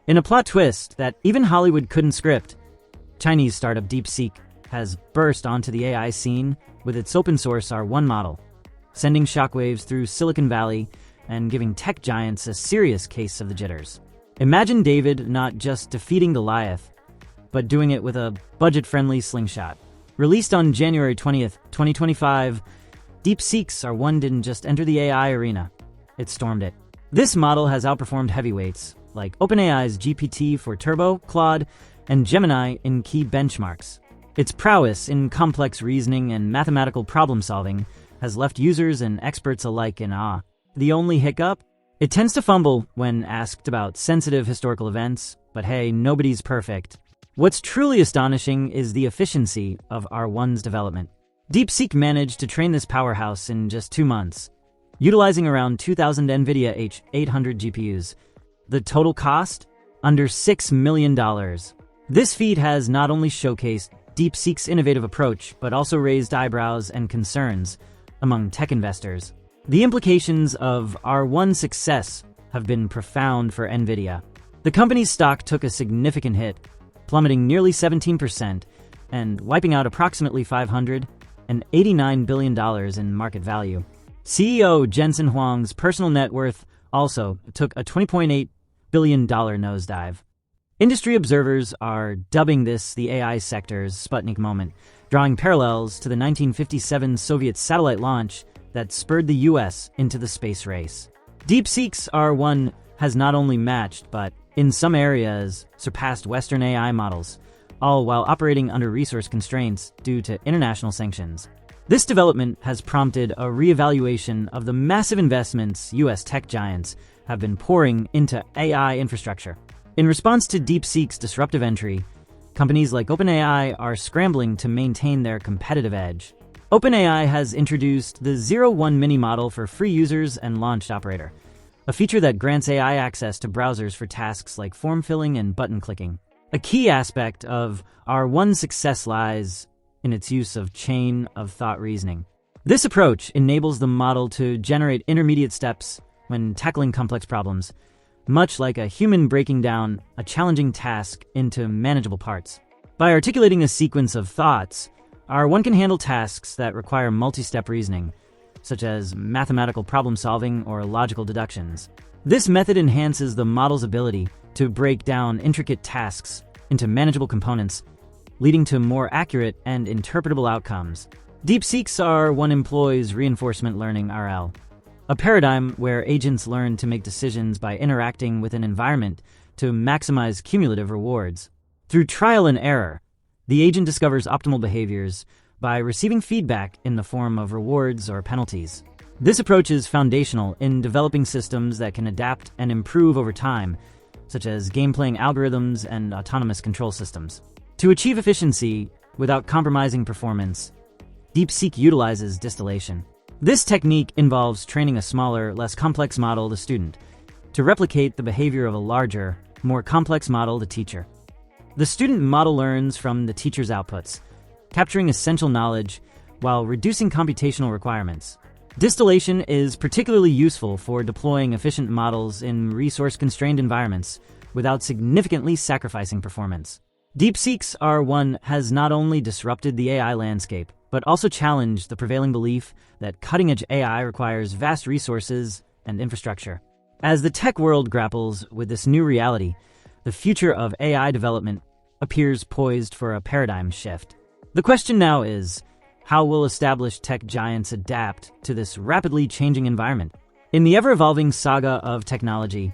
In a plot twist that even Hollywood couldn't script, Chinese startup DeepSeek has burst onto the AI scene with its open-source R1 model, sending shockwaves through Silicon Valley and giving tech giants a serious case of the jitters. Imagine David not just defeating Goliath, but doing it with a budget-friendly slingshot. Released on January 20th, 2025, DeepSeek's R1 didn't just enter the AI arena, it stormed it. This model has outperformed heavyweights like OpenAI's GPT-4 Turbo, Claude, and Gemini in key benchmarks. Its prowess in complex reasoning and mathematical problem-solving has left users and experts alike in awe. The only hiccup? It tends to fumble when asked about sensitive historical events, but hey, nobody's perfect. What's truly astonishing is the efficiency of R1's development. DeepSeek managed to train this powerhouse in just 2 months, utilizing around 2,000 NVIDIA H800 GPUs. The total cost? Under $6 million. This feat has not only showcased DeepSeek's innovative approach, but also raised eyebrows and concerns among tech investors. The implications of R1's success have been profound for NVIDIA. The company's stock took a significant hit, plummeting nearly 17% and wiping out approximately $589 billion in market value. CEO Jensen Huang's personal net worth also took a $20.8 billion nosedive. Industry observers are dubbing this the AI sector's Sputnik moment, drawing parallels to the 1957 Soviet satellite launch that spurred the US into the space race. DeepSeek's R1 has not only matched, but in some areas surpassed Western AI models, all while operating under resource constraints due to international sanctions. This development has prompted a reevaluation of the massive investments US tech giants have been pouring into AI infrastructure. In response to DeepSeek's disruptive entry, companies like OpenAI are scrambling to maintain their competitive edge. OpenAI has introduced the 01 mini model for free users and launched Operator, a feature that grants AI access to browsers for tasks like form filling and button clicking. A key aspect of R1's success lies in its use of chain of thought reasoning. This approach enables the model to generate intermediate steps when tackling complex problems, much like a human breaking down a challenging task into manageable parts. By articulating a sequence of thoughts, R1 can handle tasks that require multi-step reasoning, such as mathematical problem-solving or logical deductions. This method enhances the model's ability to break down intricate tasks into manageable components, leading to more accurate and interpretable outcomes. DeepSeek's R1 employs reinforcement learning (RL), a paradigm where agents learn to make decisions by interacting with an environment to maximize cumulative rewards. Through trial and error, the agent discovers optimal behaviors by receiving feedback in the form of rewards or penalties. This approach is foundational in developing systems that can adapt and improve over time, such as game-playing algorithms and autonomous control systems. To achieve efficiency without compromising performance, DeepSeek utilizes distillation. This technique involves training a smaller, less complex model, the student, to replicate the behavior of a larger, more complex model, the teacher. The student model learns from the teacher's outputs, capturing essential knowledge while reducing computational requirements. Distillation is particularly useful for deploying efficient models in resource-constrained environments without significantly sacrificing performance. DeepSeek's R1 has not only disrupted the AI landscape, but also challenged the prevailing belief that cutting-edge AI requires vast resources and infrastructure. As the tech world grapples with this new reality, the future of AI development appears poised for a paradigm shift. The question now is, how will established tech giants adapt to this rapidly changing environment? In the ever-evolving saga of technology,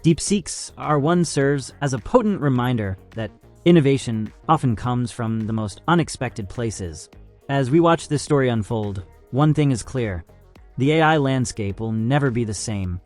DeepSeek's R1 serves as a potent reminder that innovation often comes from the most unexpected places. As we watch this story unfold, one thing is clear: the AI landscape will never be the same.